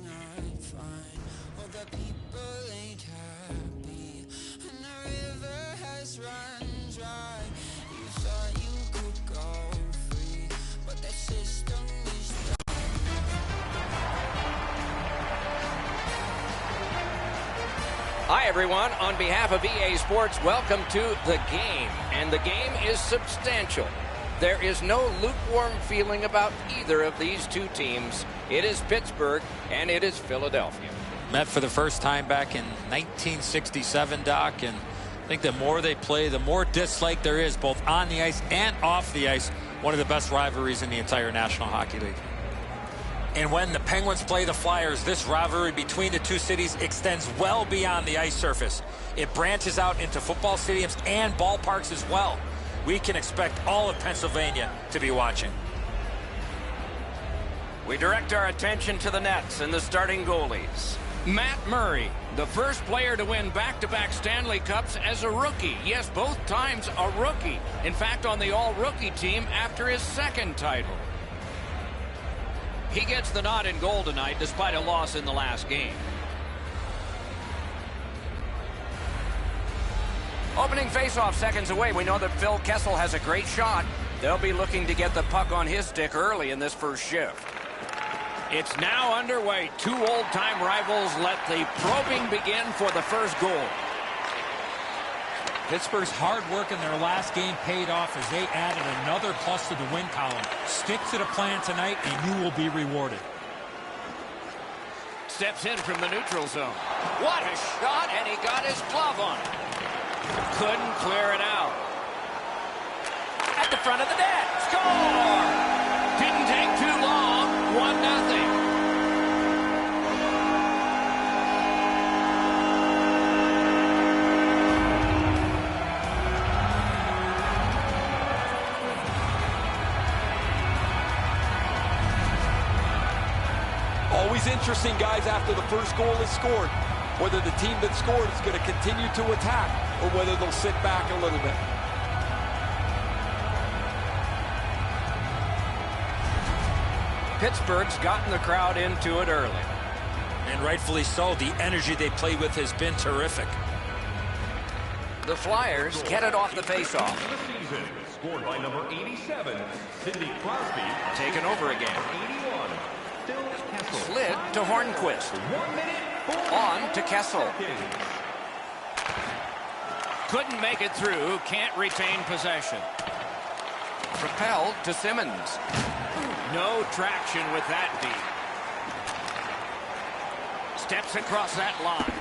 not fine. All the people ain't happy, and the river has run dry. You thought you could go free, but that system is Hi, everyone. On behalf of EA Sports, welcome to The Game. And the game is substantial. There is no lukewarm feeling about either of these two teams. It is Pittsburgh, and it is Philadelphia. Met for the first time back in 1967, Doc. And I think the more they play, the more dislike there is, both on the ice and off the ice. One of the best rivalries in the entire National Hockey League. And when the Penguins play the Flyers, this rivalry between the two cities extends well beyond the ice surface. It branches out into football stadiums and ballparks as well. We can expect all of Pennsylvania to be watching. We direct our attention to the nets and the starting goalies. Matt Murray, the first player to win back-to-back Stanley Cups as a rookie. Yes, both times a rookie. In fact, on the all-rookie team after his second title. He gets the nod in goal tonight despite a loss in the last game. Opening faceoff seconds away. We know that Phil Kessel has a great shot. They'll be looking to get the puck on his stick early in this first shift. It's now underway. Two old-time rivals let the probing begin for the first goal. Pittsburgh's hard work in their last game paid off as they added another plus to the win column. Stick to the plan tonight and you will be rewarded. Steps in from the neutral zone. What a shot, and he got his glove on it. Couldn't clear it out. At the front of the net. Score! Didn't take too long. 1-0. Always interesting, guys, after the first goal is scored, whether the team that scored is going to continue to attack or whether they'll sit back a little bit. Pittsburgh's gotten the crowd into it early. And rightfully so. The energy they play with has been terrific. The Flyers get it off the faceoff. Scored by number 87, Sidney Crosby. Taken over again. 81, Phil Kessel. Slid to Hornquist. 1 minute. On to Kessel. Couldn't make it through. Can't retain possession. Propelled to Simmons. No traction with that deep. Steps across that line.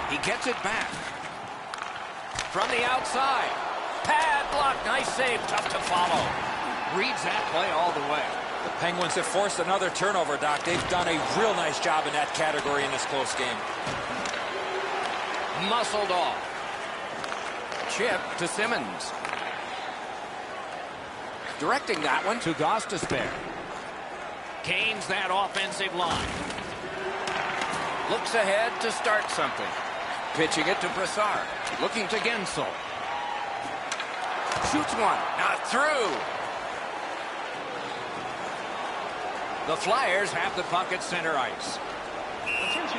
He gets it back. From the outside. Pad block. Nice save. Tough to follow. Reads that play all the way. The Penguins have forced another turnover, Doc. They've done a real nice job in that category in this close game. Muscled off. Chip to Simmons. Directing that one to Gostisbehere. Gains that offensive line. Looks ahead to start something. Pitching it to Brassard. Looking to Gensel. Shoots one. Not through. The Flyers have the puck at center ice.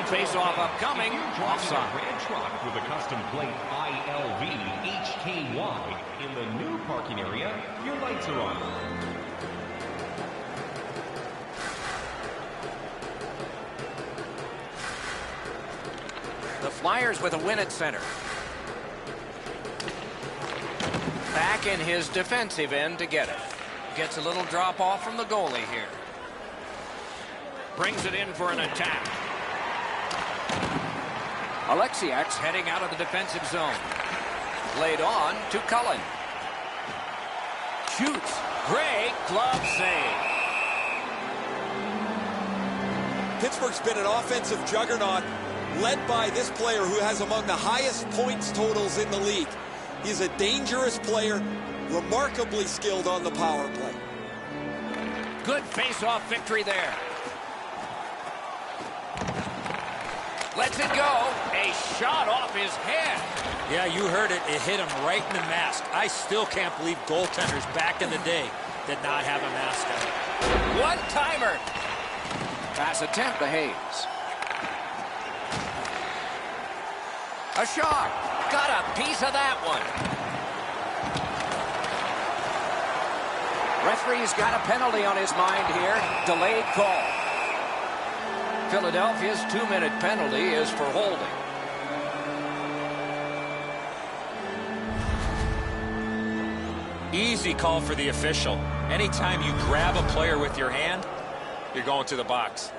Face-off upcoming. Offside. Red truck with a custom plate ILV HKY in the new parking area. Your lights are on. The Flyers with a win at center. Back in his defensive end to get it. Gets a little drop off from the goalie here. Brings it in for an attack. Alexiak's heading out of the defensive zone. Laid on to Cullen. Shoots. Great glove save. Pittsburgh's been an offensive juggernaut led by this player who has among the highest points totals in the league. He's a dangerous player, remarkably skilled on the power play. Good face-off victory there. Lets it go. A shot off his head. Yeah, you heard it. It hit him right in the mask. I still can't believe goaltenders back in the day did not have a mask on. One-timer. Pass attempt to Hayes. A shot. Got a piece of that one. Referee's got a penalty on his mind here. Delayed call. Philadelphia's 2-minute penalty is for holding. Easy call for the official. Anytime you grab a player with your hand, you're going to the box.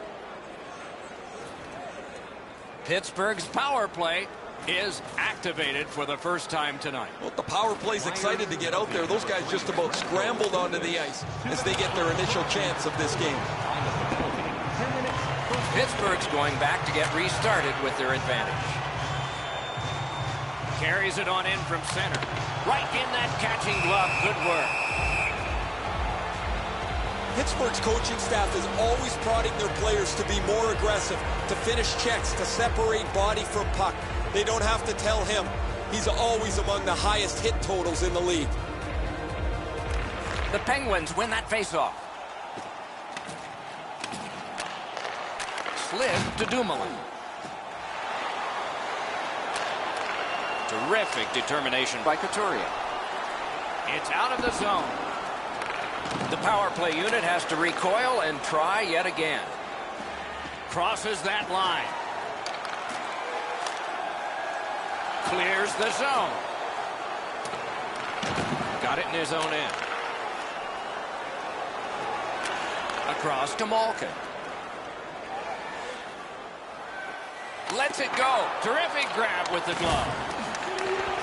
Pittsburgh's power play is activated for the first time tonight. Well, the power play's excited to get out there. Those guys just about scrambled onto the ice as they get their initial chance of this game. Pittsburgh's going back to get restarted with their advantage. Carries it on in from center. Right in that catching glove. Good work. Pittsburgh's coaching staff is always prodding their players to be more aggressive, to finish checks, to separate body from puck. They don't have to tell him. He's always among the highest hit totals in the league. The Penguins win that faceoff. Slid to Dumoulin. Terrific determination by Couturier. It's out of the zone. The power play unit has to recoil and try yet again. Crosses that line. Clears the zone. Got it in his own end. Across to Malkin. Lets it go. Terrific grab with the glove.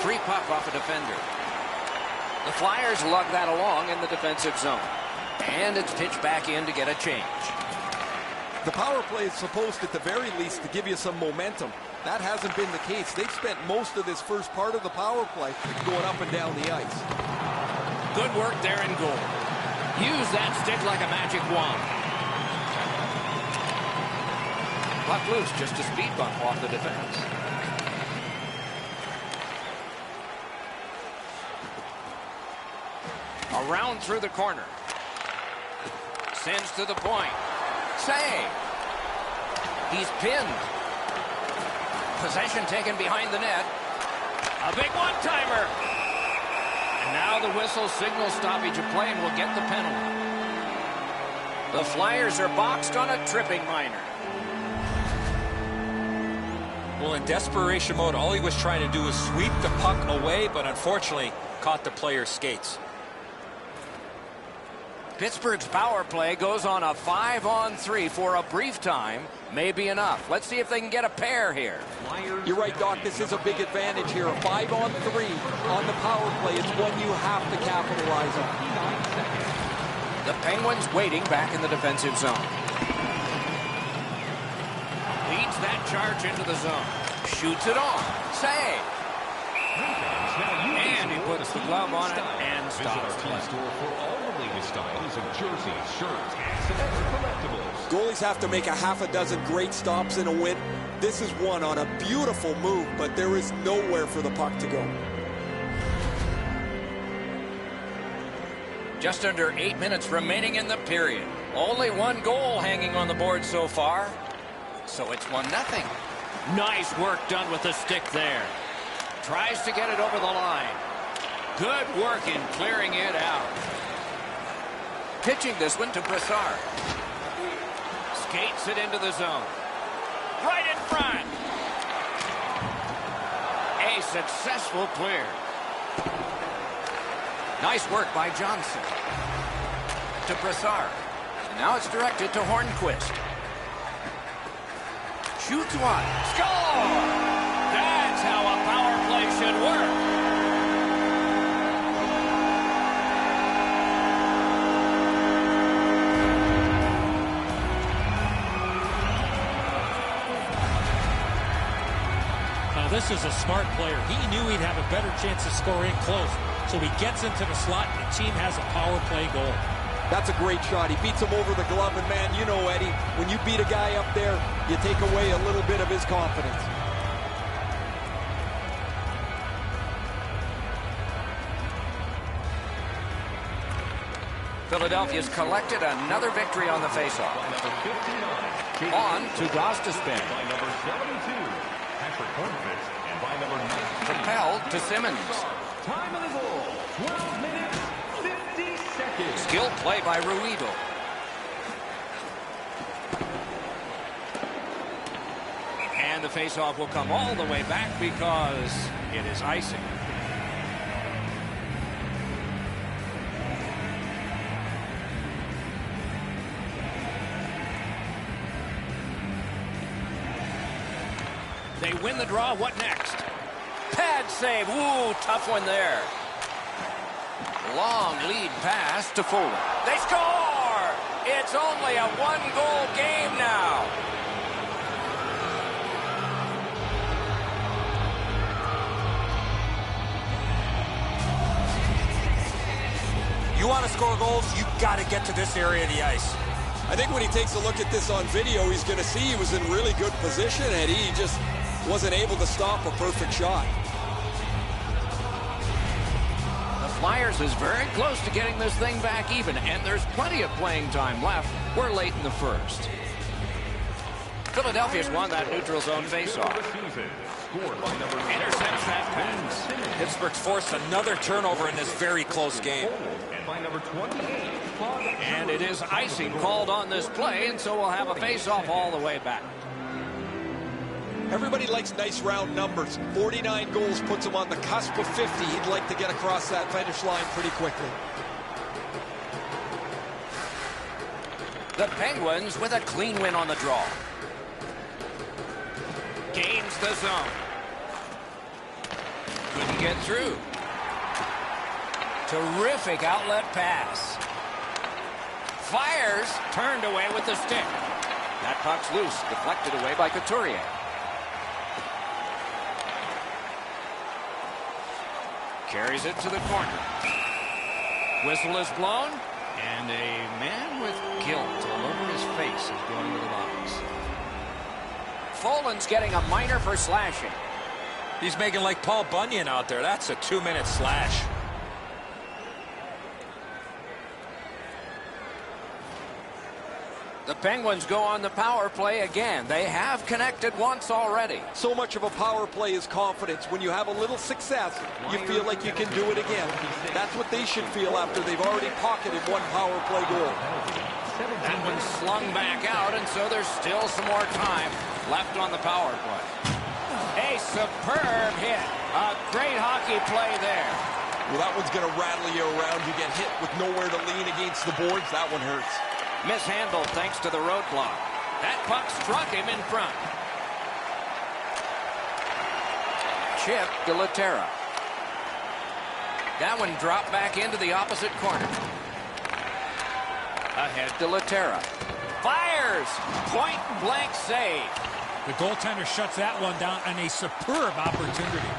Free puck off a defender. The Flyers lug that along in the defensive zone. And it's pitched back in to get a change. The power play is supposed, at the very least, to give you some momentum. That hasn't been the case. They've spent most of this first part of the power play going up and down the ice. Good work there in goal. Use that stick like a magic wand. Puck loose, just a speed bump off the defense. Around through the corner. Sends to the point. Save. He's pinned. Possession taken behind the net. A big one-timer. And now the whistle signals stoppage of play and will get the penalty. The Flyers are boxed on a tripping minor. Well, in desperation mode, all he was trying to do was sweep the puck away, but unfortunately caught the player's skates. Pittsburgh's power play goes on a 5-on-3 for a brief time. May be enough. Let's see if they can get a pair here. You're right, Doc. This is a big advantage here. A 5-on-3 on the power play. It's one you have to capitalize on. The Penguins waiting back in the defensive zone. Leads that charge into the zone. Shoots it on. Save. And he puts the glove on it and stops play. Styles of jerseys, shirts, hats, and collectibles. Goalies have to make a half a dozen great stops in a win. This is one on a beautiful move, but there is nowhere for the puck to go. Just under 8 minutes remaining in the period. Only one goal hanging on the board so far. So it's 1-0. Nice work done with the stick there. Tries to get it over the line. Good work in clearing it out. Pitching this one to Brassard. Skates it into the zone. Right in front. A successful clear. Nice work by Johnson. To Brassard. And now it's directed to Hornquist. Shoots one. Score! That's how a power play should work. This is a smart player. He knew he'd have a better chance of scoring close. So he gets into the slot, and the team has a power play goal. That's a great shot. He beats him over the glove, and man, you know, Eddie, when you beat a guy up there, you take away a little bit of his confidence. Philadelphia's collected another victory on the faceoff. On to Gostisbehere. By number 72, Patrick Hornfist, and by number 19, Propelled to Simmons. time of the goal, 12 minutes, 50 seconds. Skilled play by Ruido. And the faceoff will come all the way back because it is icing. They win the draw. What next? Pad save. Ooh, tough one there. Long lead pass to Foley. They score! It's only a one-goal game now. You want to score goals, you got to get to this area of the ice. I think when he takes a look at this on video, he's going to see he was in really good position, and he just wasn't able to stop a perfect shot. The Flyers is very close to getting this thing back even, and there's plenty of playing time left. We're late in the first. Philadelphia's won that neutral zone faceoff. Intercepts that pass. Pittsburgh's forced another turnover in this very close game. And by number 28, And it is icing called on this play, and so we'll have a faceoff all the way back. Everybody likes nice round numbers. 49 goals puts him on the cusp of 50. He'd like to get across that finish line pretty quickly. The Penguins with a clean win on the draw. Gains the zone. Couldn't get through. Terrific outlet pass. Fires, turned away with the stick. That puck's loose, deflected away by Couturier. Carries it to the corner. Whistle is blown, and a man with guilt all over his face is going to the box. Folan's getting a minor for slashing. He's making like Paul Bunyan out there. That's a 2-minute slash. The Penguins go on the power play again. They have connected once already. So much of a power play is confidence. When you have a little success, you feel like you can do it again. That's what they should feel after they've already pocketed one power play goal. That one's slung back out, and so there's still some more time left on the power play. A superb hit. A great hockey play there. Well, that one's going to rattle you around. You get hit with nowhere to lean against the boards. That one hurts. Mishandled thanks to the roadblock. That puck struck him in front. Chip de la Terra. That one dropped back into the opposite corner. Ahead de la Terra. Fires! Point blank save. The goaltender shuts that one down on a superb opportunity.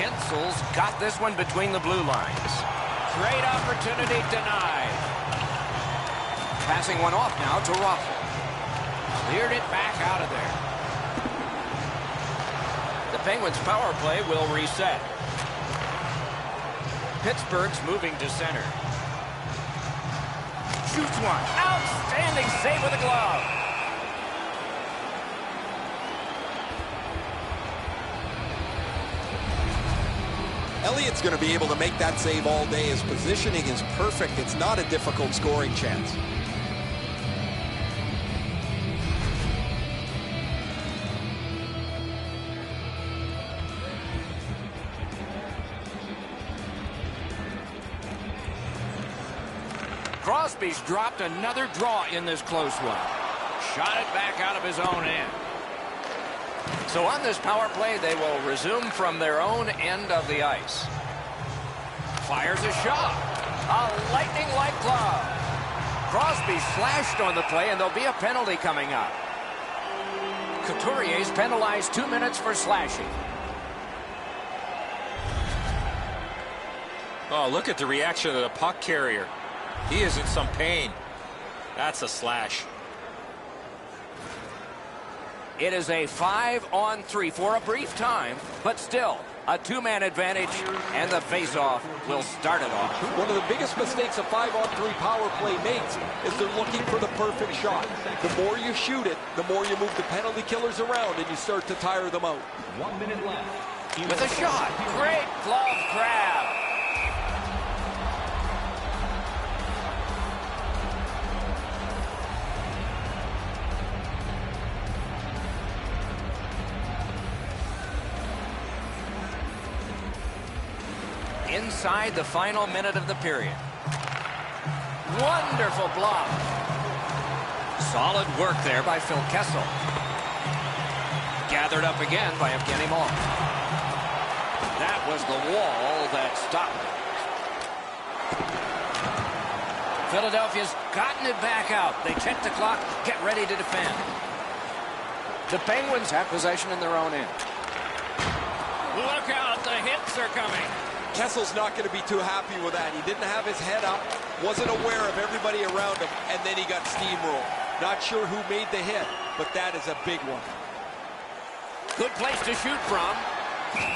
Gensel's got this one between the blue lines. Great opportunity denied. Passing one off now to Raffl. Cleared it back out of there. The Penguins' power play will reset. Pittsburgh's moving to center. Shoots one. Outstanding save with a glove. Elliott's going to be able to make that save all day. His positioning is perfect. It's not a difficult scoring chance. Crosby's dropped another draw in this close one. Shot it back out of his own end. So on this power play, they will resume from their own end of the ice. Fires a shot. A lightning-like glove. Crosby slashed on the play, and there'll be a penalty coming up. Couturier's penalized 2 minutes for slashing. Oh, look at the reaction of the puck carrier. He is in some pain. That's a slash. It is a 5-on-3 for a brief time, but still, A two-man advantage, and the face-off will start it off. One of the biggest mistakes a 5-on-3 power play makes is they're looking for the perfect shot. The more you shoot it, the more you move the penalty killers around, and you start to tire them out. 1 minute left. With a shot. Great glove grab. Inside the final minute of the period. Wonderful block. Solid work there by Phil Kessel. Gathered up again by Evgeny Malkin. That was the wall that stopped it. Philadelphia's gotten it back out. They check the clock, get ready to defend. The Penguins have possession in their own end. Look out, the hits are coming. Kessel's not going to be too happy with that. He didn't have his head up, wasn't aware of everybody around him, and then he got steamrolled. Not sure who made the hit, but that is a big one. Good place to shoot from.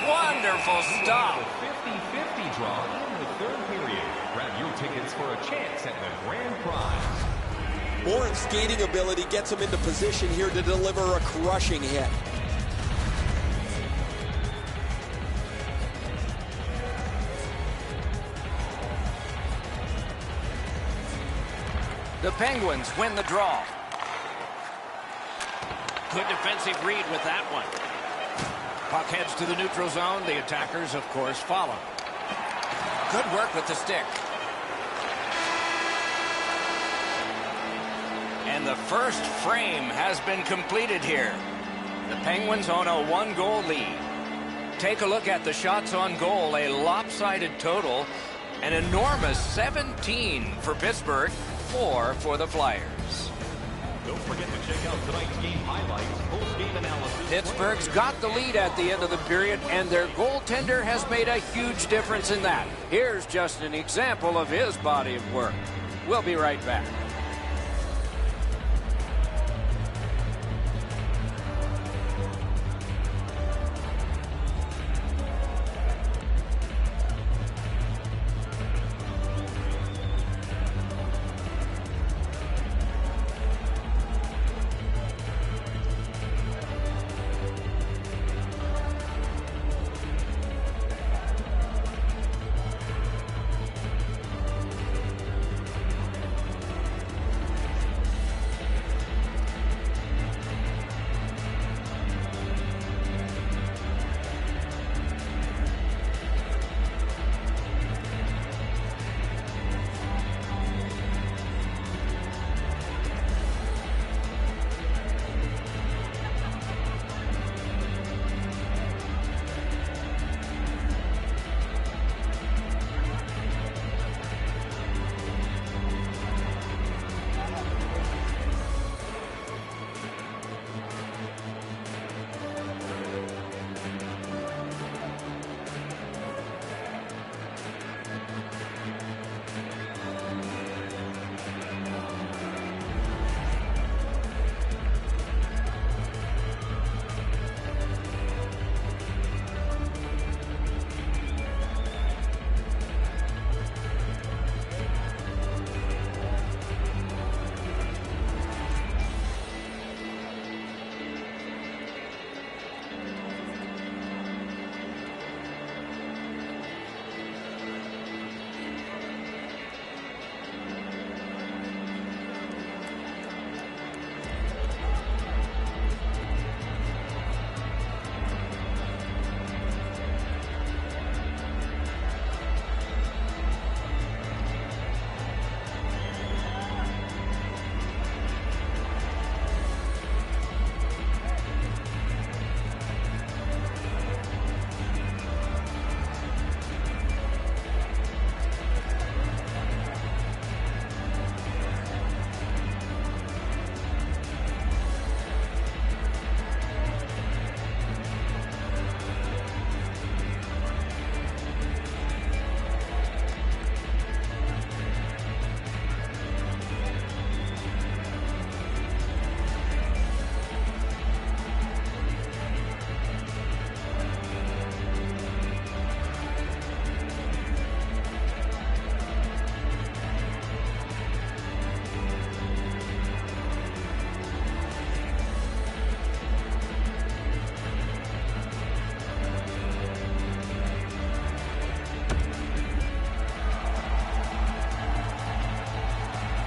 Wonderful stop. 50-50 draw in the third period. Grab your tickets for a chance at the grand prize. Morin's skating ability gets him into position here to deliver a crushing hit. The Penguins win the draw. Good defensive read with that one. Puck heads to the neutral zone. The attackers, of course, follow. Good work with the stick. And the first frame has been completed here. The Penguins own a 1-goal lead. Take a look at the shots on goal. A lopsided total. An enormous 17 for Pittsburgh. 4 for the Flyers. Don't forget to check out tonight's game highlights, post-game analysis. Pittsburgh's got the lead at the end of the period, and their goaltender has made a huge difference in that. Here's just an example of his body of work. We'll be right back.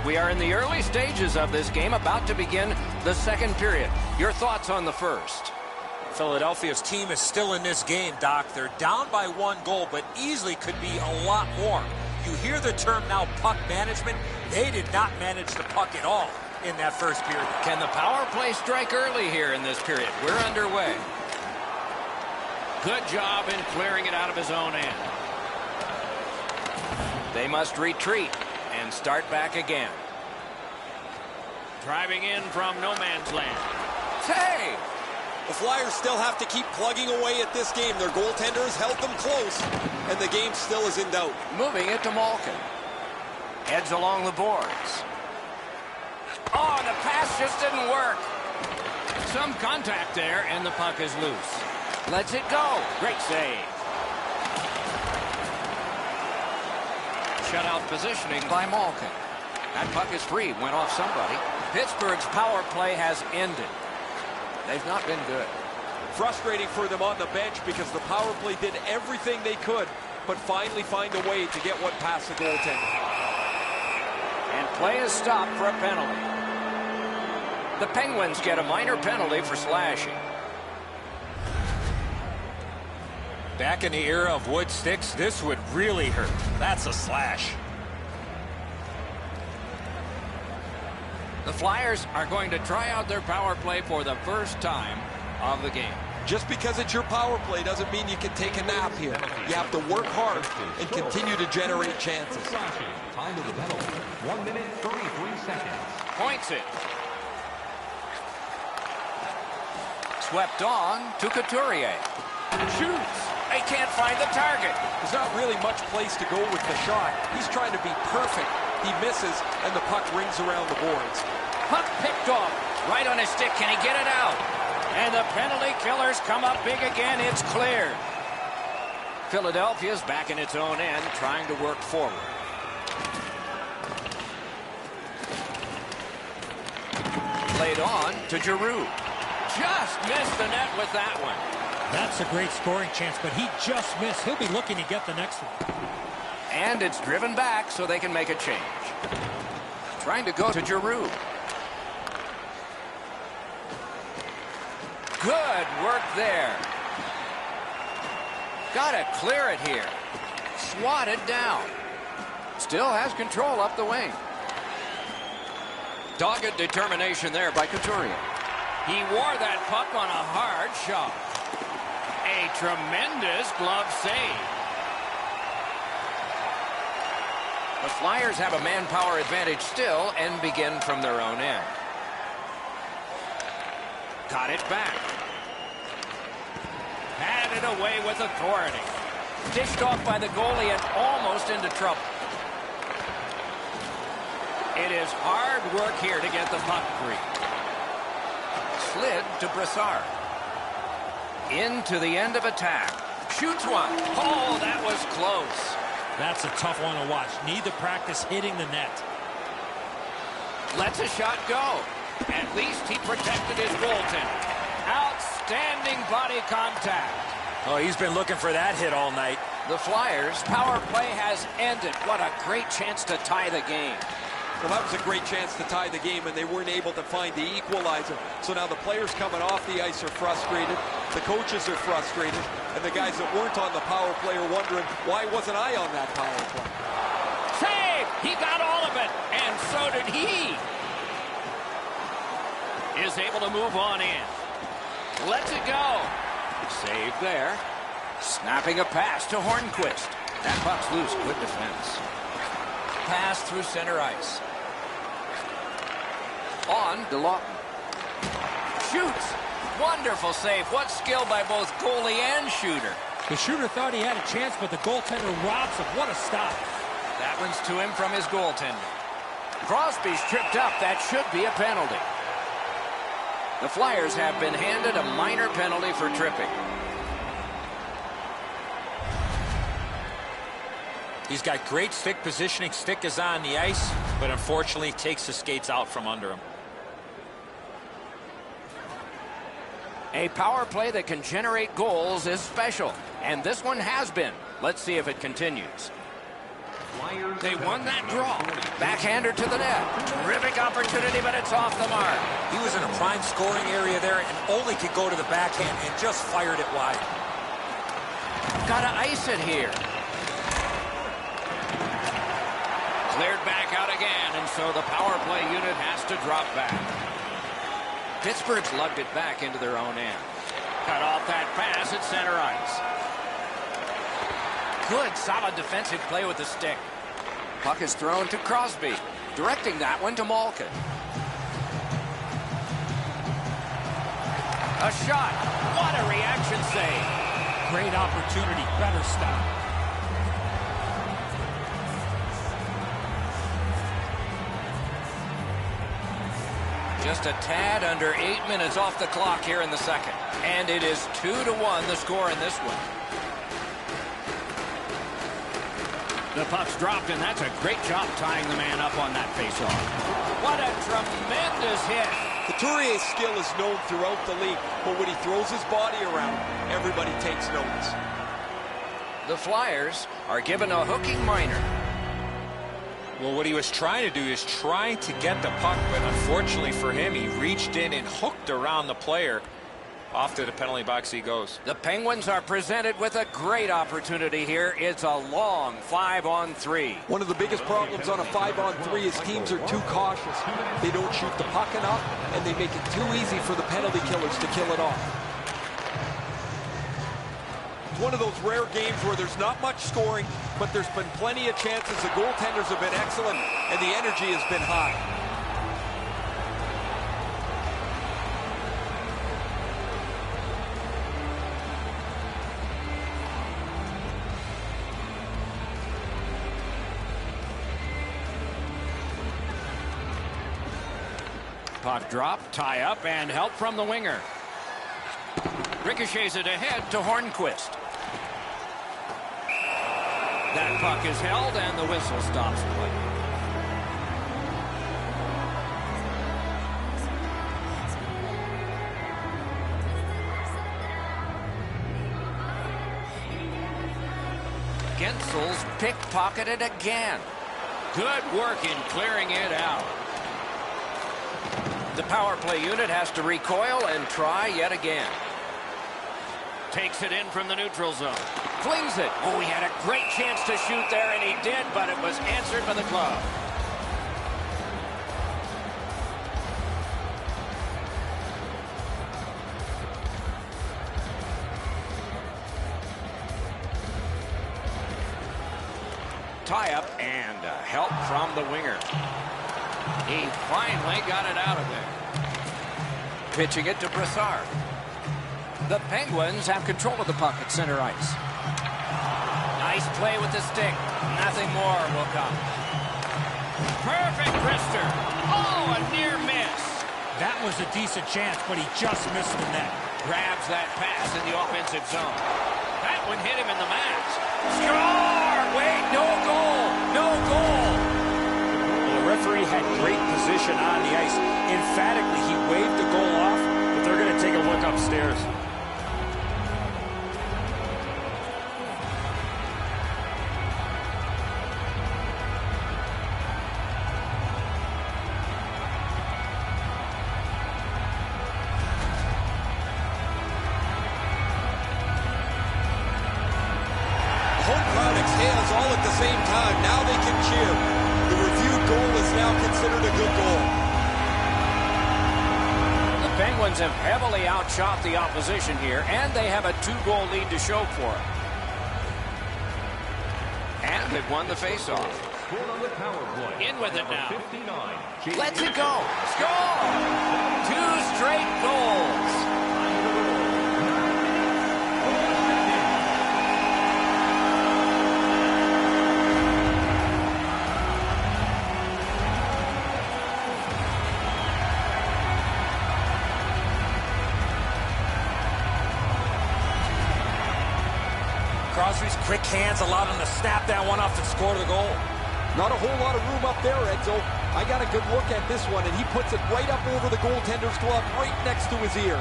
We are in the early stages of this game, about to begin the second period. Your thoughts on the first? Philadelphia's team is still in this game, Doc. They're down by 1 goal, but easily could be a lot more. You hear the term now, puck management. They did not manage the puck at all in that first period. Can the power play strike early here in this period? We're underway. Good job in clearing it out of his own end. They must retreat and start back again. Driving in from no man's land. Save! The Flyers still have to keep plugging away at this game. Their goaltender has held them close, and the game still is in doubt. Moving it to Malkin. Heads along the boards. Oh, the pass just didn't work. Some contact there, and the puck is loose. Lets it go. Great save. Shutout positioning by Malkin. That puck is free. Went off somebody. Pittsburgh's power play has ended. They've not been good. Frustrating for them on the bench because the power play did everything they could, but finally find a way to get one past the goaltender. And play is stopped for a penalty. The Penguins get a minor penalty for slashing. Back in the era of wood sticks, this would really hurt. That's a slash. The Flyers are going to try out their power play for the first time of the game. Just because it's your power play doesn't mean you can take a nap here. You have to work hard and continue to generate chances. Time of the penalty, 1 minute, 33 seconds. Points it. Swept on to Couturier. Shoots. They can't find the target. There's not really much place to go with the shot. He's trying to be perfect. He misses, and the puck rings around the boards. Puck picked off. Right on his stick. Can he get it out? And the penalty killers come up big again. It's cleared. Philadelphia's back in its own end, trying to work forward. Played on to Giroux. Just missed the net with that one. That's a great scoring chance, but he just missed. He'll be looking to get the next one. And it's driven back so they can make a change. Trying to go to Giroux. Good work there. Got to clear it here. Swatted down. Still has control up the wing. Dogged determination there by Couturier. He wore that puck on a hard shot. A tremendous glove save. The Flyers have a manpower advantage still and begin from their own end. Got it back. Had it away with authority. Dished off by the goalie and almost into trouble. It is hard work here to get the puck free. Slid to Brassard. Into the end of attack. Shoots one. Oh, that was close. That's a tough one to watch. Need to practice hitting the net. Lets a shot go. At least he protected his goaltender. Outstanding body contact. Oh, he's been looking for that hit all night. The Flyers' power play has ended. What a great chance to tie the game. Well, that was a great chance to tie the game, and they weren't able to find the equalizer. So now the players coming off the ice are frustrated. The coaches are frustrated. And the guys that weren't on the power play are wondering, why wasn't I on that power play? Save! He got all of it, and so did he. Is able to move on in. Lets it go. Save there. Snapping a pass to Hornquist. That puck's loose. Good defense. Pass through center ice. On to Lawton. Shoots. Wonderful save. What skill by both goalie and shooter. The shooter thought he had a chance, but the goaltender robs him. What a stop. That one's to him from his goaltender. Crosby's tripped up. That should be a penalty. The Flyers have been handed a minor penalty for tripping. He's got great stick positioning. Stick is on the ice, but unfortunately takes the skates out from under him. A power play that can generate goals is special, and this one has been. Let's see if it continues. They won that draw. Backhander to the net. Terrific opportunity, but it's off the mark. He was in a prime scoring area there and only could go to the backhand and just fired it wide. Gotta ice it here. Cleared back out again, and so the power play unit has to drop back. Pittsburgh's lugged it back into their own end. Cut off that pass at center ice. Good, solid defensive play with the stick. Puck is thrown to Crosby, directing that one to Malkin. A shot. What a reaction save. Great opportunity. Better stop. Just a tad under 8 minutes off the clock here in the second. And it is 2-1 the score in this one. The puck's dropped, and that's a great job tying the man up on that faceoff. What a tremendous hit. Couturier's skill is known throughout the league, but when he throws his body around, everybody takes notice. The Flyers are given a hooking minor. Well, what he was trying to do is trying to get the puck, but unfortunately for him, he reached in and hooked around the player. Off to the penalty box he goes. The Penguins are presented with a great opportunity here. It's a long 5-on-3. One of the biggest problems on a 5-on-3 is teams are too cautious. They don't shoot the puck enough, and they make it too easy for the penalty killers to kill it off. It's one of those rare games where there's not much scoring, but there's been plenty of chances. The goaltenders have been excellent, and the energy has been high. Puck drop, tie up, and help from the winger. Ricochets it ahead to Hornquist. That puck is held, and the whistle stops play. Gensel's pickpocketed again. Good work in clearing it out. The power play unit has to recoil and try yet again. Takes it in from the neutral zone. Flings it. Oh, he had a great chance to shoot there, and he did, but it was answered by the glove. Tie up and help from the winger. He finally got it out of there. Pitching it to Brassard. The Penguins have control of the puck at center ice. Nice play with the stick. Nothing more will come. Perfect wrister. Oh, a near miss. That was a decent chance, but he just missed the net. Grabs that pass in the offensive zone. That one hit him in the mask. Score! Wait, no goal. No goal. The referee had great position on the ice. Emphatically, he waved the goal off, but they're going to take a look upstairs. The home crowd exhales all at the same time. Now they can cheer. The reviewed goal is now considered a good goal. The Penguins have heavily outshot the opposition here, and they have a 2-goal lead to show for it. And they've won the faceoff. In with it now. Let's it go. Score! 2 straight goals. Crosby's quick hands allowed him to snap that one off and score the goal. Not a whole lot of room up there, Edzo. I got a good look at this one, and he puts it right up over the goaltender's glove, right next to his ear.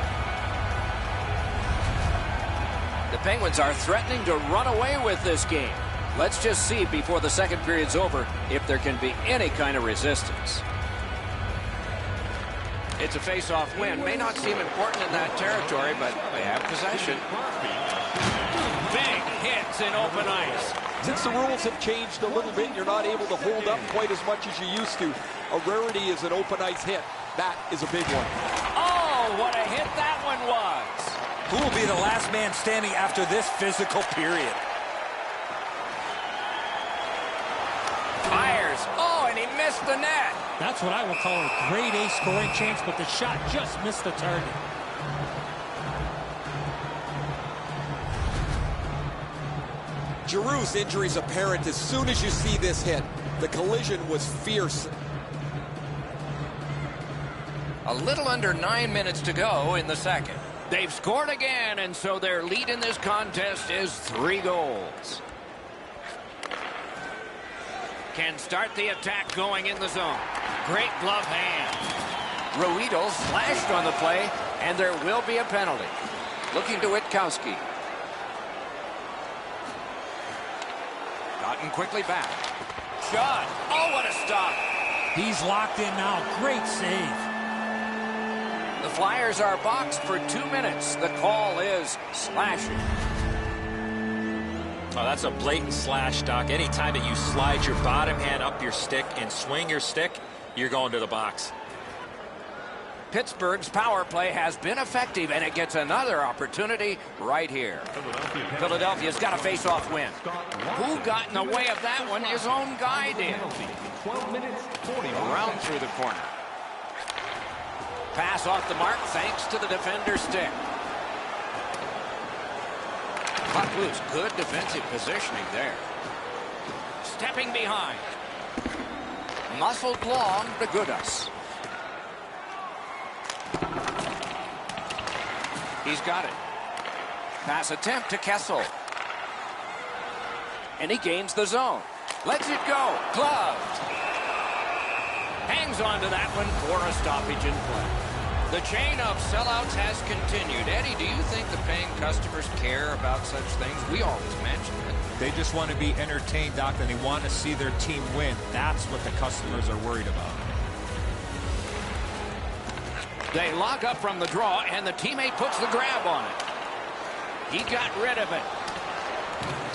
The Penguins are threatening to run away with this game. Let's just see before the second period's over if there can be any kind of resistance. It's a face-off win. May not seem important in that territory, but they have possession. Big hits in open ice. Since the rules have changed a little bit, you're not able to hold up quite as much as you used to. A rarity is an open ice hit. That is a big one. Oh, what a hit that one was. Who will be the last man standing after this physical period? Fires. Oh, and he missed the net. That's what I will call a grade A scoring chance, but the shot just missed the target. Giroux's injury is apparent as soon as you see this hit. The collision was fierce. A little under 9 minutes to go in the second. They've scored again, and so their lead in this contest is 3 goals. Can start the attack going in the zone. Great glove hand. Ruido slashed on the play, and there will be a penalty. Looking to Witkowski. Gotten quickly back. Shot. Oh, what a stop. He's locked in now. Great save. The Flyers are boxed for 2 minutes. The call is slashing. Oh, that's a blatant slash, Doc. Anytime that you slide your bottom hand up your stick and swing your stick, you're going to the box. Pittsburgh's power play has been effective, and it gets another opportunity right here. Philadelphia's got a face-off win. Who got in the way of that one? His own guy did. 12 minutes, 40 Around through the corner. Pass off the mark thanks to the defender's stick. Puck loose. Good defensive positioning there. Stepping behind. Muscled long to Gudas. He's got it. Pass attempt to Kessel. And he gains the zone. Lets it go. Gloved. Hangs on to that one for a stoppage in play. The chain of sellouts has continued. Eddie, do you think the paying customers care about such things? We always mention it. They just want to be entertained, Doc, and they want to see their team win. That's what the customers are worried about. They lock up from the draw, and the teammate puts the grab on it. He got rid of it.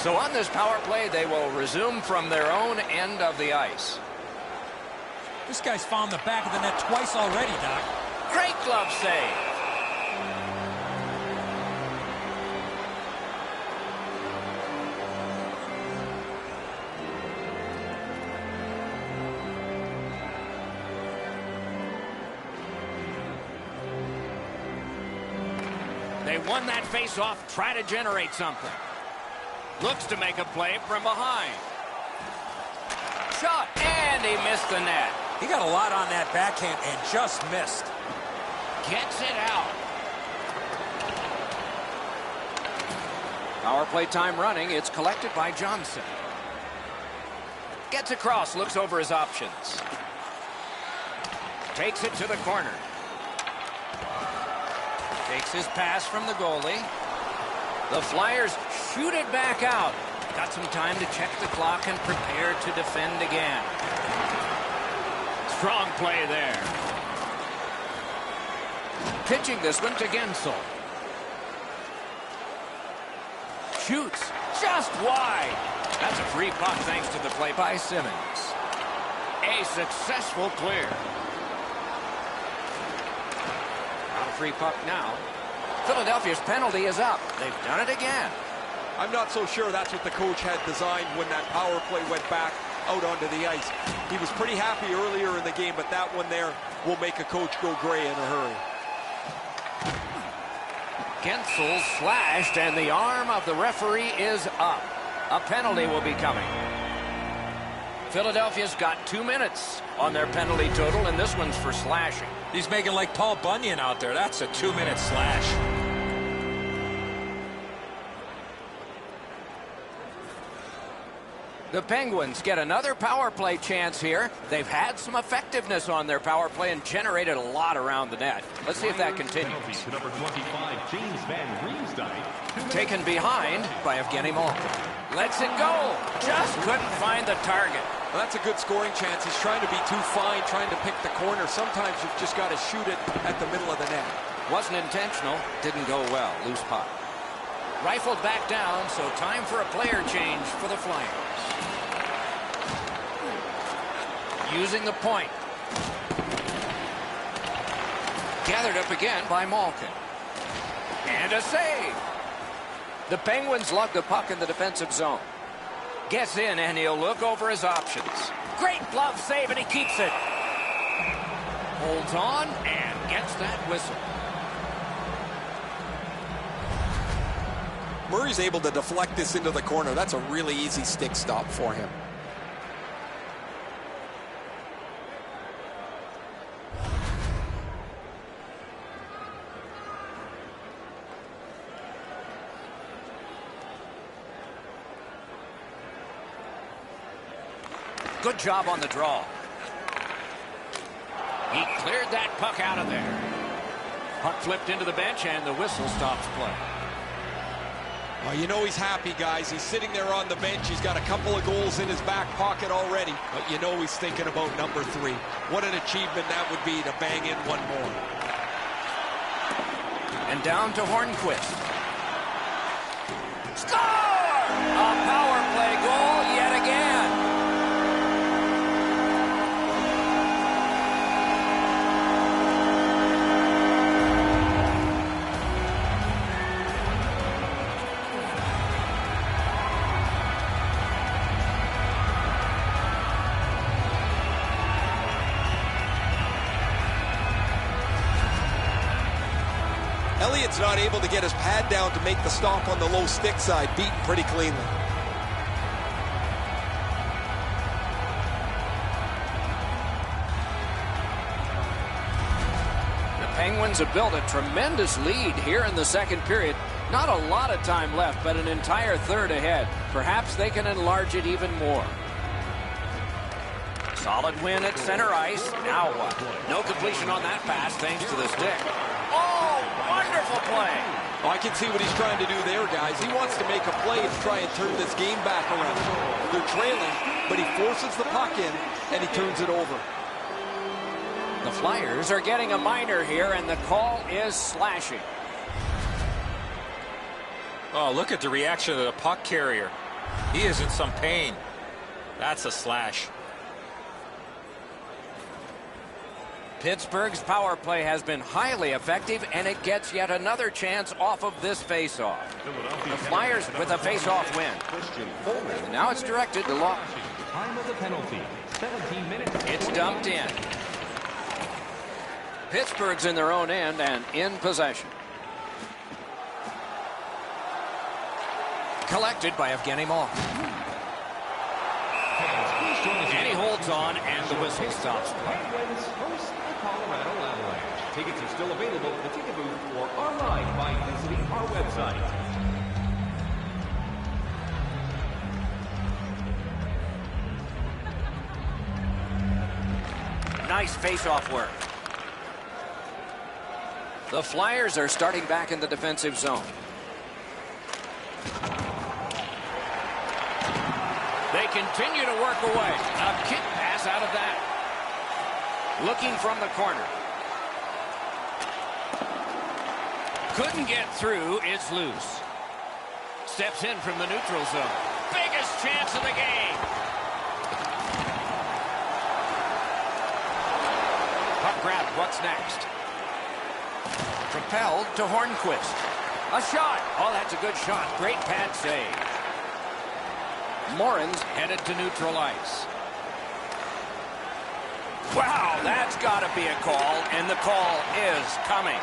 So on this power play, they will resume from their own end of the ice. This guy's found the back of the net twice already, Doc. Great glove save. They won that face-off. Try to generate something. Looks to make a play from behind. Shot, and he missed the net. He got a lot on that backhand and just missed. Gets it out. Power play time running. It's collected by Johnson. Gets across, looks over his options. Takes it to the corner. Takes his pass from the goalie. The Flyers shoot it back out. Got some time to check the clock and prepare to defend again. Strong play there. Pitching this one to Gensel. Shoots just wide. That's a free puck thanks to the play by Simmons. A successful clear. Not a free puck now. Philadelphia's penalty is up. They've done it again. I'm not so sure that's what the coach had designed when that power play went back out onto the ice. He was pretty happy earlier in the game, but that one there will make a coach go gray in a hurry. Gensel slashed, and the arm of the referee is up. A penalty will be coming. Philadelphia's got 2 minutes on their penalty total, and this one's for slashing. He's making like Paul Bunyan out there. That's a 2-minute slash. The Penguins get another power play chance here. They've had some effectiveness on their power play and generated a lot around the net. Let's see if that continues. To number 25, James Van Riemsdyk. Taken behind by Evgeny Malkin. Lets it go. Just couldn't find the target. Well, that's a good scoring chance. He's trying to be too fine, trying to pick the corner. Sometimes you've just got to shoot it at the middle of the net. Wasn't intentional. Didn't go well. Loose puck. Rifled back down, so time for a player change for the Flyers. Using the point. Gathered up again by Malkin. And a save. The Penguins lug the puck in the defensive zone. Gets in, and he'll look over his options. Great glove save, and he keeps it. Holds on and gets that whistle. Murray's able to deflect this into the corner. That's a really easy stick stop for him. Good job on the draw. He cleared that puck out of there. Puck flipped into the bench, and the whistle stops play. Well, you know he's happy, guys. He's sitting there on the bench. He's got a couple of goals in his back pocket already. But you know he's thinking about number 3. What an achievement that would be to bang in one more. And down to Hornquist. Score! A power play goal yet again. Elliott's not able to get his pad down to make the stop on the low stick side. Beaten pretty cleanly. The Penguins have built a tremendous lead here in the second period. Not a lot of time left, but an entire third ahead. Perhaps they can enlarge it even more. Solid win at center ice. Now what? No completion on that pass thanks to the stick. Oh, wonderful play. Oh, I can see what he's trying to do there, guys. He wants to make a play to try and turn this game back around. They're trailing, but he forces the puck in, and he turns it over. The Flyers are getting a minor here, and the call is slashing. Oh, look at the reaction of the puck carrier. He is in some pain. That's a slash. Pittsburgh's power play has been highly effective, and it gets yet another chance off of this faceoff. The Flyers with a faceoff win. And now it's directed to Law. Time of the penalty, 17 minutes. It's dumped in. Pittsburgh's in their own end and in possession. Collected by Evgeny Malkin. And he holds on, and the whistle stops play. Penguins host the Colorado Avalanche. Tickets are still available at the ticket booth or online by visiting our website. Nice face-off work. The Flyers are starting back in the defensive zone. They continue to work away. A kick pass out of that. Looking from the corner. Couldn't get through. It's loose. Steps in from the neutral zone. Biggest chance of the game. Puck grab. What's next? Propelled to Hornquist. A shot. Oh, that's a good shot. Great pad save. Morin's headed to neutral ice. Wow, that's got to be a call, and the call is coming.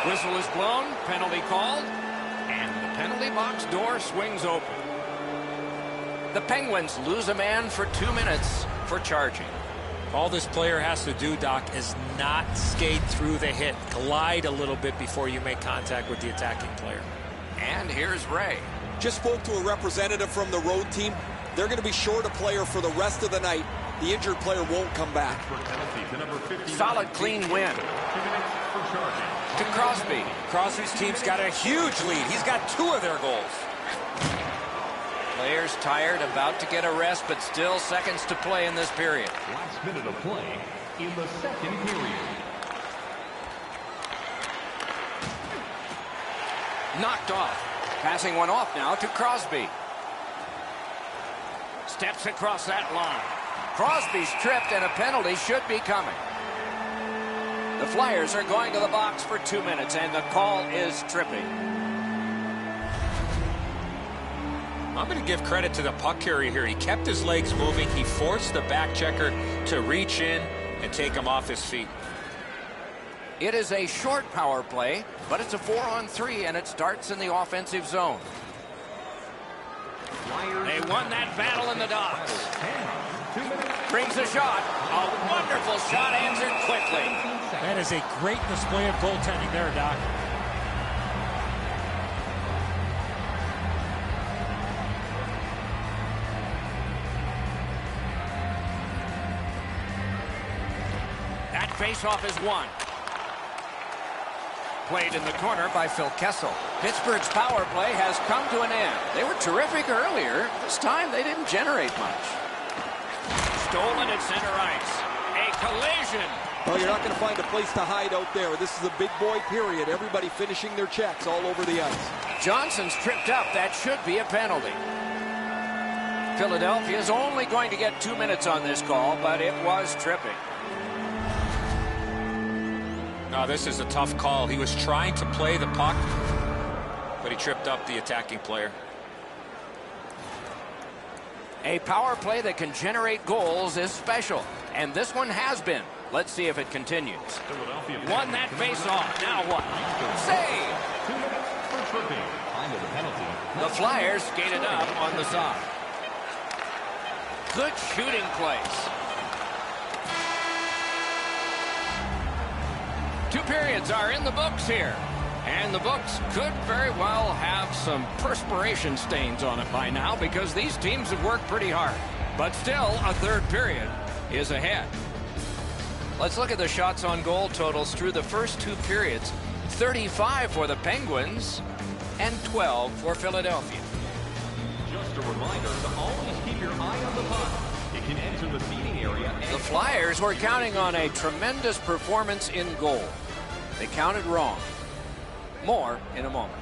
Whistle is blown, penalty called, and the penalty box door swings open. The Penguins lose a man for 2 minutes for charging. All this player has to do, Doc, is not skate through the hit. Glide a little bit before you make contact with the attacking player. And here's Ray. Just spoke to a representative from the road team. They're going to be short a player for the rest of the night. the injured player won't come back. Solid, clean win. To Crosby. Crosby's team's got a huge lead. He's got 2 of their goals. Players tired, about to get a rest, but still seconds to play in this period. Last minute of play in the second period. Knocked off. Passing one off now to Crosby. Steps across that line. Crosby's tripped, and a penalty should be coming. The Flyers are going to the box for 2 minutes, and the call is tripping. I'm going to give credit to the puck carrier here. He kept his legs moving. He forced the back checker to reach in and take him off his feet. It is a short power play, but it's a 4-on-3, and it starts in the offensive zone. They won that battle in the docks. Brings a shot. A wonderful shot, answered quickly. That is a great display of goaltending there, Doc. That faceoff is won. Played in the corner by Phil Kessel. Pittsburgh's power play has come to an end. They were terrific earlier. This time they didn't generate much. Stolen at center ice. A collision. Well, you're not going to find a place to hide out there. This is a big boy period. Everybody finishing their checks all over the ice. Johnson's tripped up. That should be a penalty. Philadelphia's only going to get 2 minutes on this call, but it was tripping. No, this is a tough call. He was trying to play the puck, but he tripped up the attacking player. A power play that can generate goals is special, and this one has been. Let's see if it continues. Won that face-off. Now what? Save! 2 minutes for tripping. Time of the penalty. The Flyers skated up on the side. Good shooting place. 2 periods are in the books here. And the books could very well have some perspiration stains on it by now because these teams have worked pretty hard. But still, a 3rd period is ahead. Let's look at the shots on goal totals through the first 2 periods. 35 for the Penguins and 12 for Philadelphia. Just a reminder to always keep your eye on the puck. It can enter the feeding area. The Flyers were counting on a tremendous performance in goal. They counted wrong. More in a moment.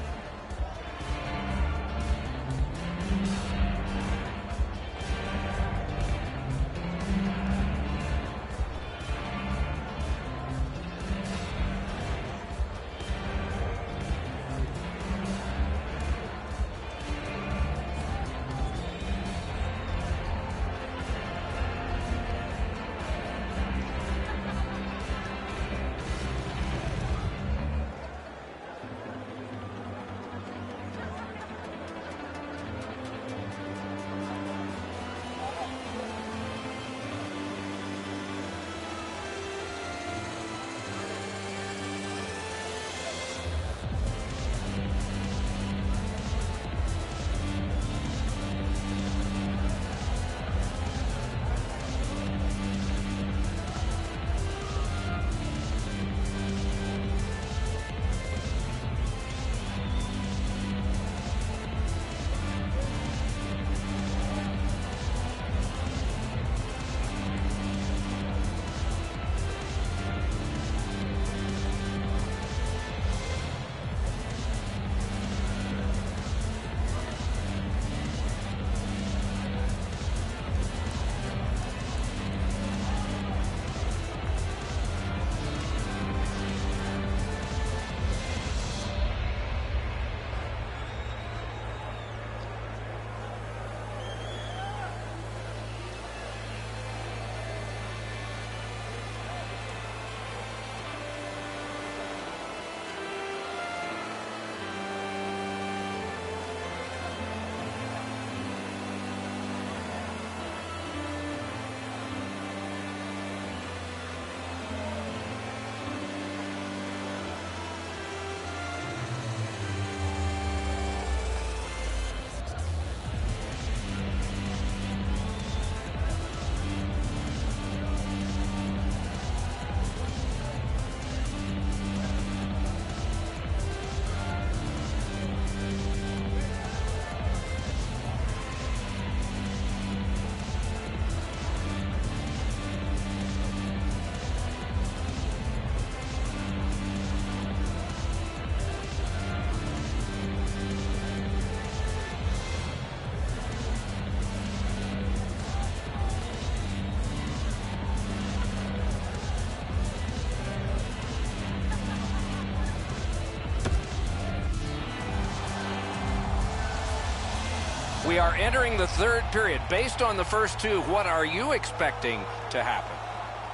We are entering the third period. Based on the first two, what are you expecting to happen?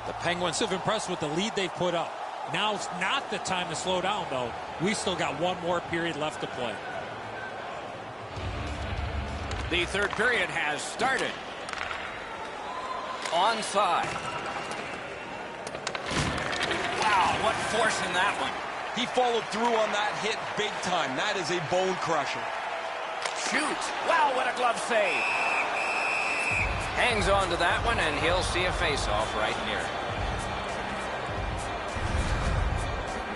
The Penguins have impressed with the lead they've put up. Now's not the time to slow down, though. We still got one more period left to play. The third period has started. Onside. Wow, what force in that one. He followed through on that hit big time. That is a bone crusher. Shoots. Wow, what a glove save. Hangs on to that one, and he'll see a face-off right near it.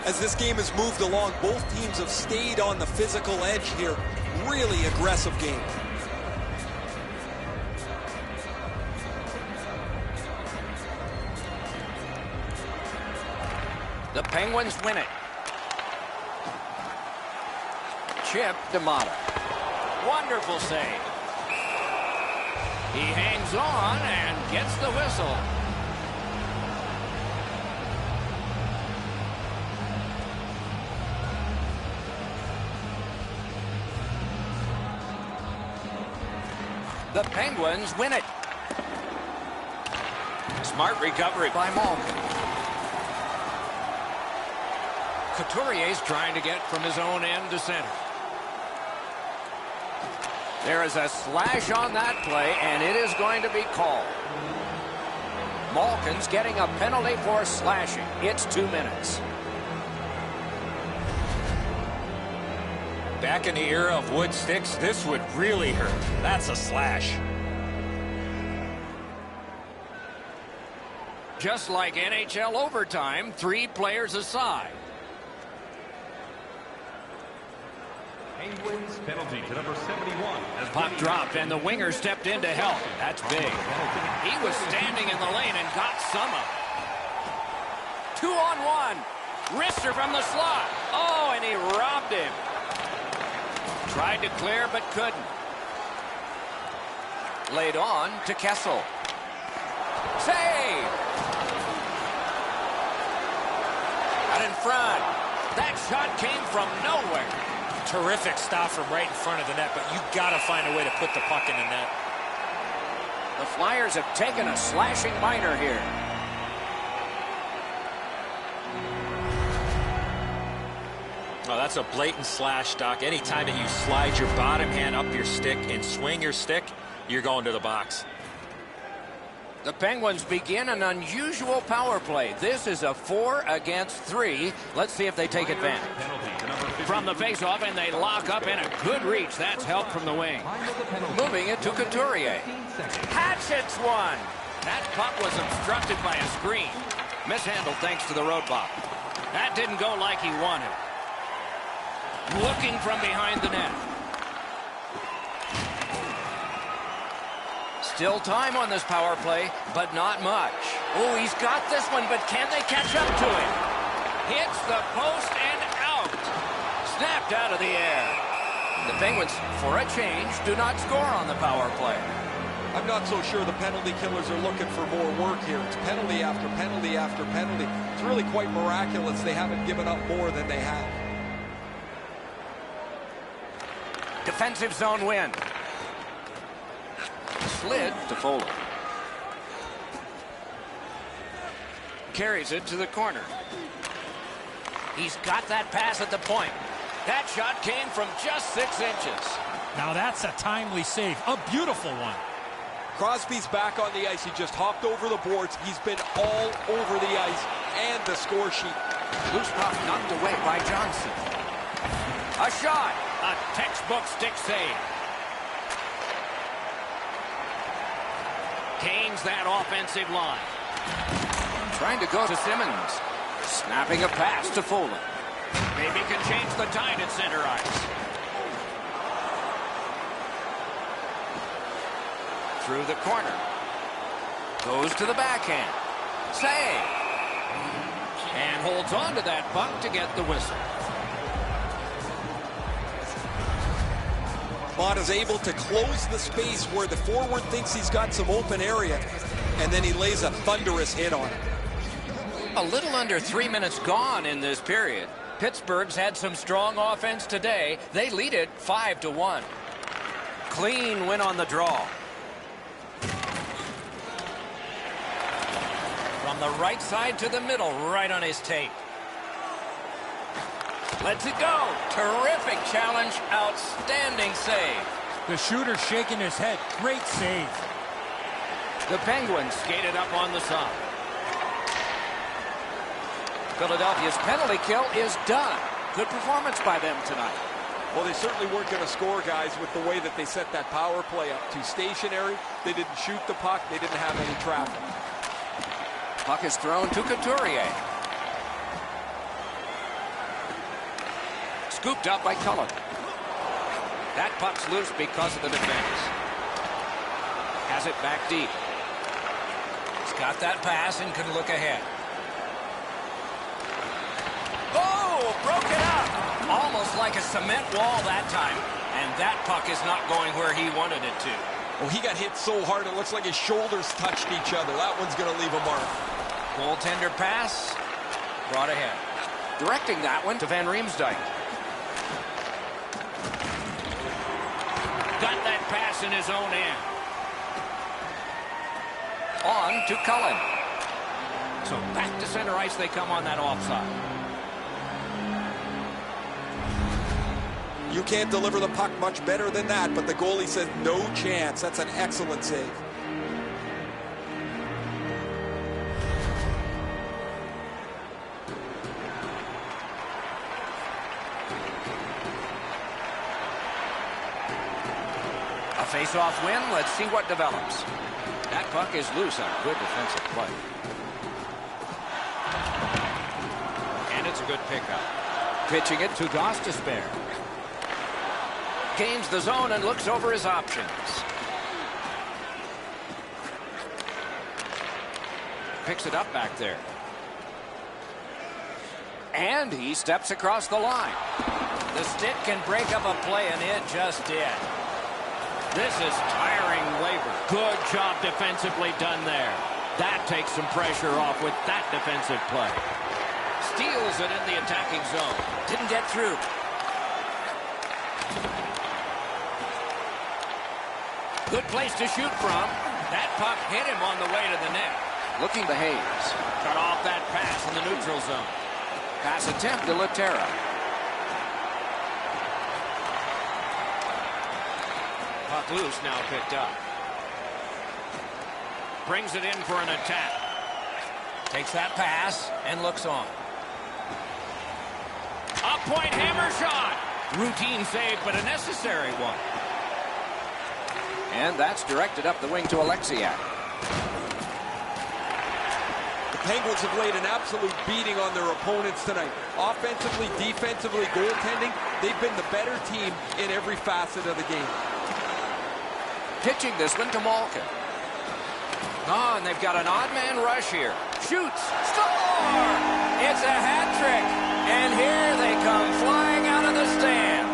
As this game has moved along, both teams have stayed on the physical edge here. Really aggressive game. The Penguins win it. Chip D'Amato. Wonderful save. He hangs on and gets the whistle. The Penguins win it. Smart recovery by Malkin. Couturier's trying to get from his own end to center. There is a slash on that play, and it is going to be called. Malkin's getting a penalty for slashing. It's 2 minutes. Back in the era of wood sticks, this would really hurt. That's a slash. Just like NHL overtime, 3 players aside. Penguins penalty to number 71. Puck dropped, and the winger stepped in to help. That's big. He was standing in the lane and got some of it. 2-on-1. Wrister from the slot. Oh, and he robbed him. Tried to clear, but couldn't. Laid on to Kessel. Save! Out in front. That shot came from nowhere. Terrific stop from right in front of the net, but you got to find a way to put the puck in the net. The Flyers have taken a slashing minor here. Oh, that's a blatant slash, Doc. Anytime that you slide your bottom hand up your stick and swing your stick, you're going to the box. The Penguins begin an unusual power play. This is a 4 against 3. Let's see if they take advantage. From the faceoff, and they lock up in a good reach. That's help from the wing. Moving it to Couturier. Hatchets one. That puck was obstructed by a screen. Mishandled thanks to the roadblock. That didn't go like he wanted. Looking from behind the net. Still time on this power play, but not much. Oh, he's got this one, but can they catch up to him? Hits the post and out. Snapped out of the air. The Penguins, for a change, do not score on the power play. I'm not so sure the penalty killers are looking for more work here. It's penalty after penalty after penalty. It's really quite miraculous they haven't given up more than they have. Defensive zone win. Slid to Foley. Carries it to the corner. He's got that pass at the point. That shot came from just 6 inches. Now that's a timely save. A beautiful one. Crosby's back on the ice. He just hopped over the boards. He's been all over the ice and the score sheet. Loose puck knocked away by Johnson. A shot. A textbook stick save. Gains that offensive line. Trying to go to Simmons. Snapping a pass to Foley. Maybe can change the tide at center ice. Through the corner. Goes to the backhand. Save. And holds on to that puck to get the whistle. Mata's able to close the space where the forward thinks he's got some open area, and then he lays a thunderous hit on it. A little under 3 minutes gone in this period. Pittsburgh's had some strong offense today. They lead it 5-1. Clean win on the draw. From the right side to the middle, right on his tape. Lets it go. Terrific challenge. Outstanding save. The shooter shaking his head. Great save. The Penguins skated up on the side. Philadelphia's penalty kill is done. Good performance by them tonight. Well, they certainly weren't going to score, guys, with the way that they set that power play up. Too stationary. They didn't shoot the puck. They didn't have any traffic. Puck is thrown to Couturier. Scooped up by Cullen. That puck's loose because of the defense. Has it back deep. He's got that pass and can look ahead. Oh, broke it up. Almost like a cement wall that time. And that puck is not going where he wanted it to. Well, he got hit so hard it looks like his shoulders touched each other. That one's going to leave a mark. Goaltender pass. Brought ahead. Directing that one to Van Riemsdyk. Got that pass in his own end. On to Cullen. So back to center ice they come on that offside. You can't deliver the puck much better than that, but the goalie said no chance. That's an excellent save. A face-off win. Let's see what develops. That puck is loose on good defensive play. And it's a good pickup. Pitching it to Gostisbehere. Gains the zone and looks over his options. Picks it up back there. And he steps across the line. The stick can break up a play, and it just did. This is tiring labor. Good job defensively done there. That takes some pressure off with that defensive play. Steals it in the attacking zone. Didn't get through. Good place to shoot from. That puck hit him on the way to the net. Looking to Hayes. Cut off that pass in the neutral zone. Pass attempt to Laterra. Puck loose, now picked up. Brings it in for an attack. Takes that pass and looks on. A point hammer shot. Routine save, but a necessary one. And that's directed up the wing to Alexiak. The Penguins have laid an absolute beating on their opponents tonight. Offensively, defensively, goaltending, they've been the better team in every facet of the game. Pitching this one to Malkin. Oh, and they've got an odd man rush here. Shoots. Score! It's a hat trick. And here they come flying out of the stands.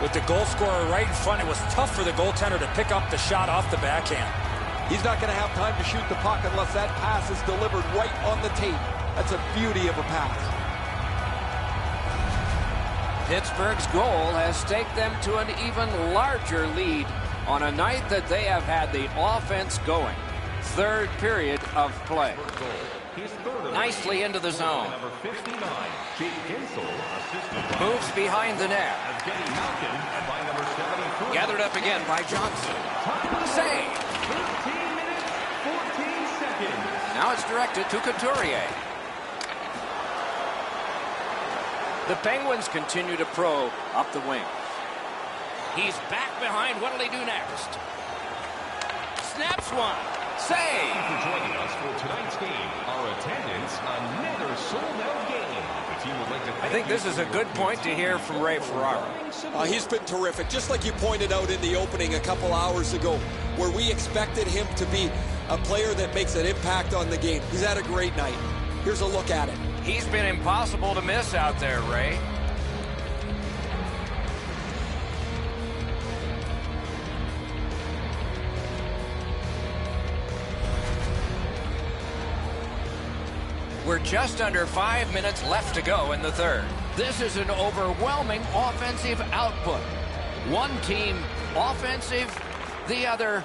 With the goal scorer right in front, it was tough for the goaltender to pick up the shot off the backhand. He's not going to have time to shoot the puck unless that pass is delivered right on the tape. That's a beauty of a pass. Pittsburgh's goal has staked them to an even larger lead on a night that they have had the offense going. Third period of play. Nicely into the zone. Moves behind the net. Gathered up again by Johnson. Save. Now it's directed to Couturier. The Penguins continue to probe up the wing. He's back behind. What'll he do next? Snaps one. Save. Thank you for joining us for tonight's game. Our attendance, another sold-out game. The team would like to I think this is a good point to hear from Ray Ferraro. He's been terrific, just like you pointed out in the opening a couple hours ago, where we expected him to be a player that makes an impact on the game. He's had a great night. Here's a look at it. He's been impossible to miss out there, Ray. We're just under 5 minutes left to go in the third. This is an overwhelming offensive output. One team offensive, the other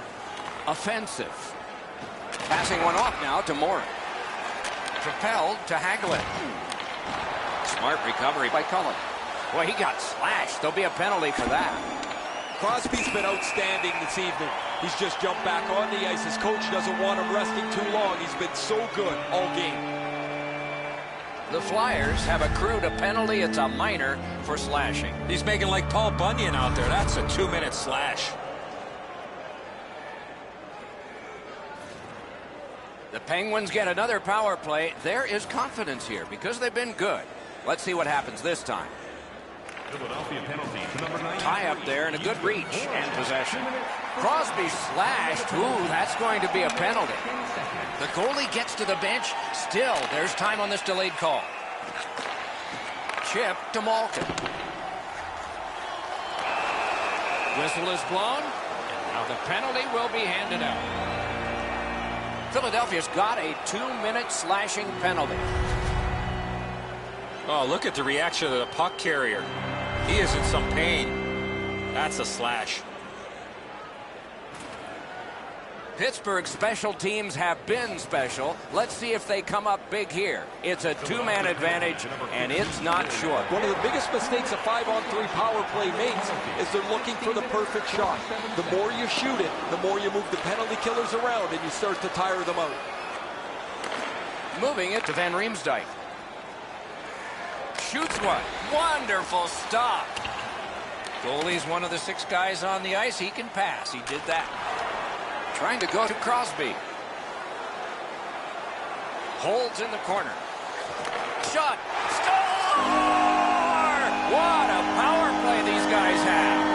offensive. Passing one off now to Moore. Propelled to Hagelin. Smart recovery by Cullen. Boy, he got slashed. There'll be a penalty for that. Crosby's been outstanding this evening. He's just jumped back on the ice. His coach doesn't want him resting too long. He's been so good all game. The Flyers have accrued a penalty. It's a minor for slashing. He's making like Paul Bunyan out there. That's a 2-minute slash. The Penguins get another power play. There is confidence here because they've been good. Let's see what happens this time. Philadelphia penalty to number 9. Tie up there and a good reach and possession. Crosby slashed. Ooh, that's going to be a penalty. The goalie gets to the bench. Still, there's time on this delayed call. Chip to Malkin. Whistle is blown, and now the penalty will be handed out. Philadelphia's got a 2-minute slashing penalty. Oh, look at the reaction of the puck carrier. He is in some pain. That's a slash. Pittsburgh's special teams have been special. Let's see if they come up big here. It's a 2-man advantage, and it's not short. One of the biggest mistakes a 5-on-3 power play makes is they're looking for the perfect shot. The more you shoot it, the more you move the penalty killers around, and you start to tire them out. Moving it to Van Riemsdyk. Shoots one. Wonderful stop. Goalie's one of the 6 guys on the ice. He can pass. He did that. Trying to go to Crosby. Holds in the corner. Shot. Score! What a power play these guys have.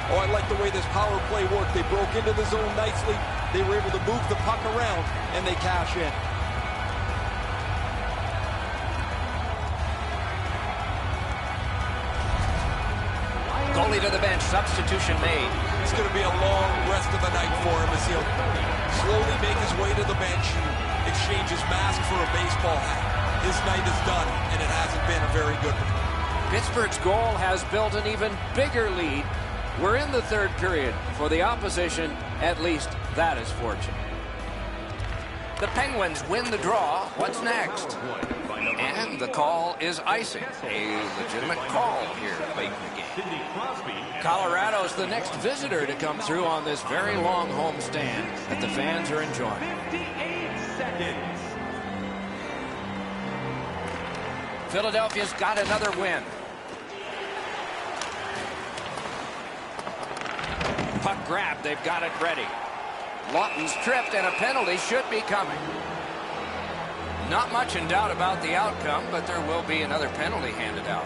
Oh, I like the way this power play worked. They broke into the zone nicely. They were able to move the puck around, and they cash in. Goalie to the bench. Substitution made. It's going to be a long rest of the night for him as he'll slowly make his way to the bench and exchange his mask for a baseball hat. His night is done, and it hasn't been a very good one. Pittsburgh's goal has built an even bigger lead. We're in the third period. For the opposition, at least that is fortunate. The Penguins win the draw. What's next? And the call is icing. A legitimate call here late in the game. Colorado's the next visitor to come through on this very long homestand that the fans are enjoying. 58 seconds. Philadelphia's got another win. Puck grab, they've got it ready. Lawton's tripped and a penalty should be coming. Not much in doubt about the outcome, but there will be another penalty handed out.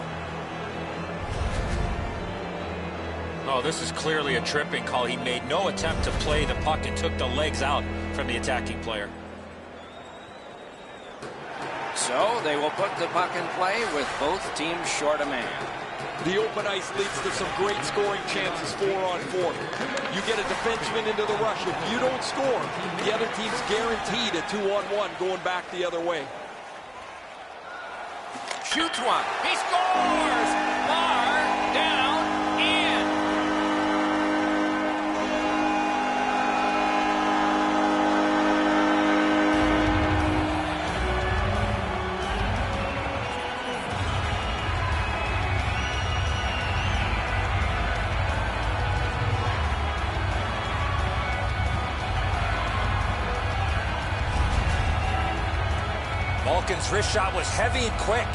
Oh, this is clearly a tripping call. He made no attempt to play the puck and took the legs out from the attacking player. So they will put the puck in play with both teams short a man. The open ice leads to some great scoring chances 4-on-4. You get a defenseman into the rush. If you don't score, the other team's guaranteed a 2-on-1 going back the other way. Shoots one. He scores! Far down in. Malkin's wrist shot was heavy and quick.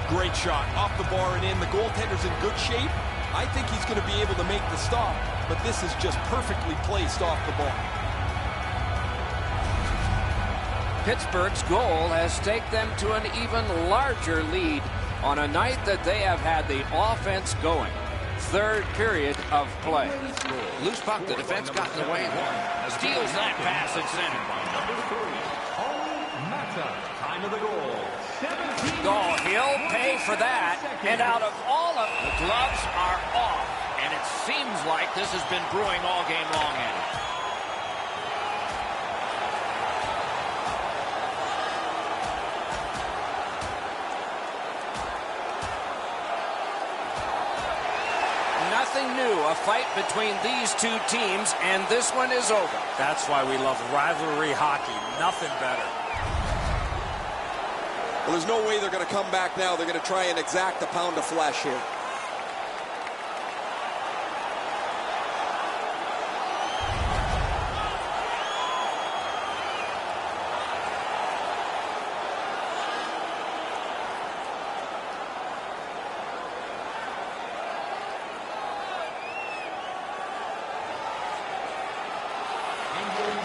Great shot. Off the bar and in. The goaltender's in good shape. I think he's going to be able to make the stop. but this is just perfectly placed off the ball. Pittsburgh's goal has taken them to an even larger lead on a night that they have had the offense going. Third period of play. Loose puck, the defense got in the way there. Steals that pass at center. Time of the goal. Oh, he'll pay for that. And out of all of the gloves are off. And it seems like this has been brewing all game long, Eddie. Nothing new, a fight between these two teams, and this one is over. That's why we love rivalry hockey. Nothing better. Well, there's no way they're going to come back now. They're going to try and exact a pound of flesh here.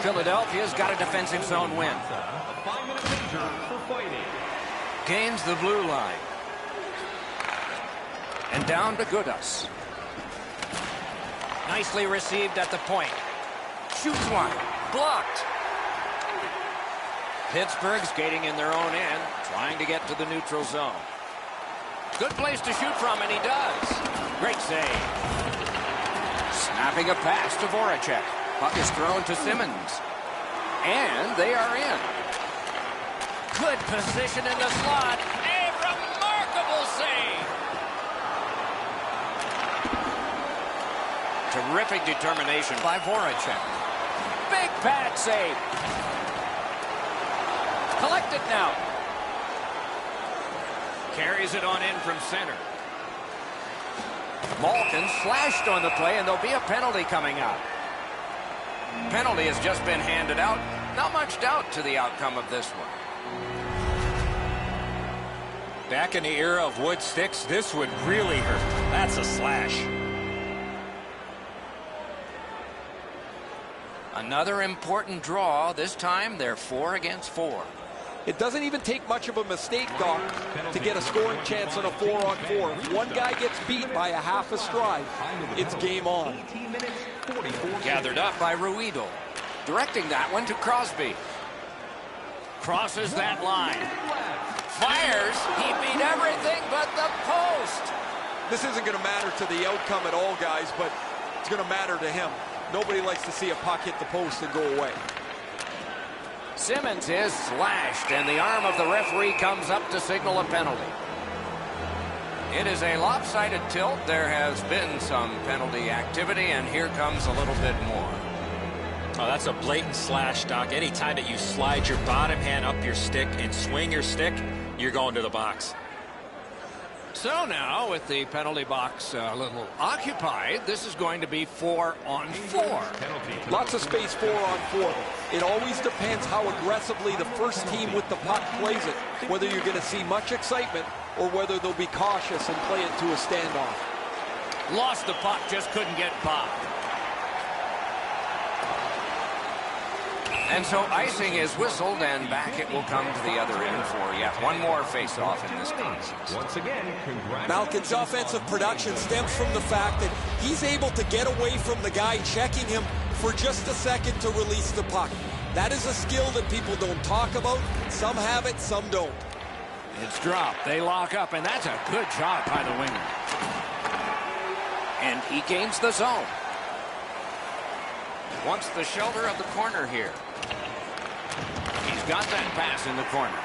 Philadelphia's got a defensive zone win. Gains the blue line. And down to Gudas. Nicely received at the point. Shoots one. Blocked. Pittsburgh skating in their own end, trying to get to the neutral zone. Good place to shoot from, and he does. Great save. Snapping a pass to Voracek. Puck is thrown to Simmons. And they are in. Good position in the slot. A remarkable save. Terrific determination by Voracek. Big pad save. Collected now. Carries it on in from center. Malkin slashed on the play, and there'll be a penalty coming out. Penalty has just been handed out. Not much doubt to the outcome of this one. Back in the era of wood sticks, this would really hurt. That's a slash. Another important draw. This time they're 4 against 4. It doesn't even take much of a mistake, Doc, to get a scoring chance on a 4-on-4. If one guy gets beat by a half a stride, it's game on. Gathered up by Ruido. Directing that one to Crosby. Crosses that line. Fires. He beat everything but the post. This isn't going to matter to the outcome at all, guys, but it's going to matter to him. Nobody likes to see a puck hit the post and go away. Simmons is slashed, and the arm of the referee comes up to signal a penalty. It is a lopsided tilt. There has been some penalty activity, and here comes a little bit more. Oh, that's a blatant slash, Doc. Anytime that you slide your bottom hand up your stick and swing your stick, you're going to the box. So now, with the penalty box a little occupied, this is going to be 4-on-4. Lots of space 4-on-4. It always depends how aggressively the first team with the puck plays it, whether you're going to see much excitement or whether they'll be cautious and play it to a standoff. Lost the puck, just couldn't get by. And so icing is whistled, and back it will come to the other end for yet one more face-off in this contest. Once again, Malkin's offensive production stems from the fact that he's able to get away from the guy checking him for just a second to release the puck. That is a skill that people don't talk about. Some have it, some don't. It's dropped. They lock up, and that's a good job by the winger. And he gains the zone. Wants the shelter of the corner here. He's got that pass in the corner.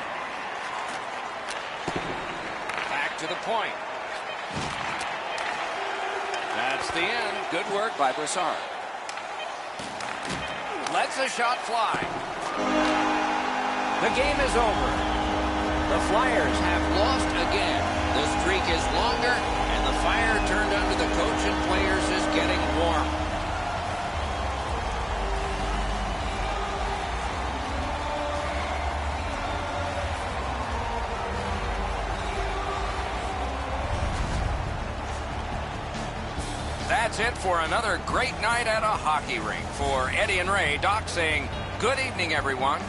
Back to the point. That's the end. Good work by Brassard. Lets a shot fly. The game is over. The Flyers have lost again. The streak is longer, and the fire turned under the coach and players is getting warm. That's it for another great night at a hockey rink. For Eddie and Ray, Doc saying good evening, everyone.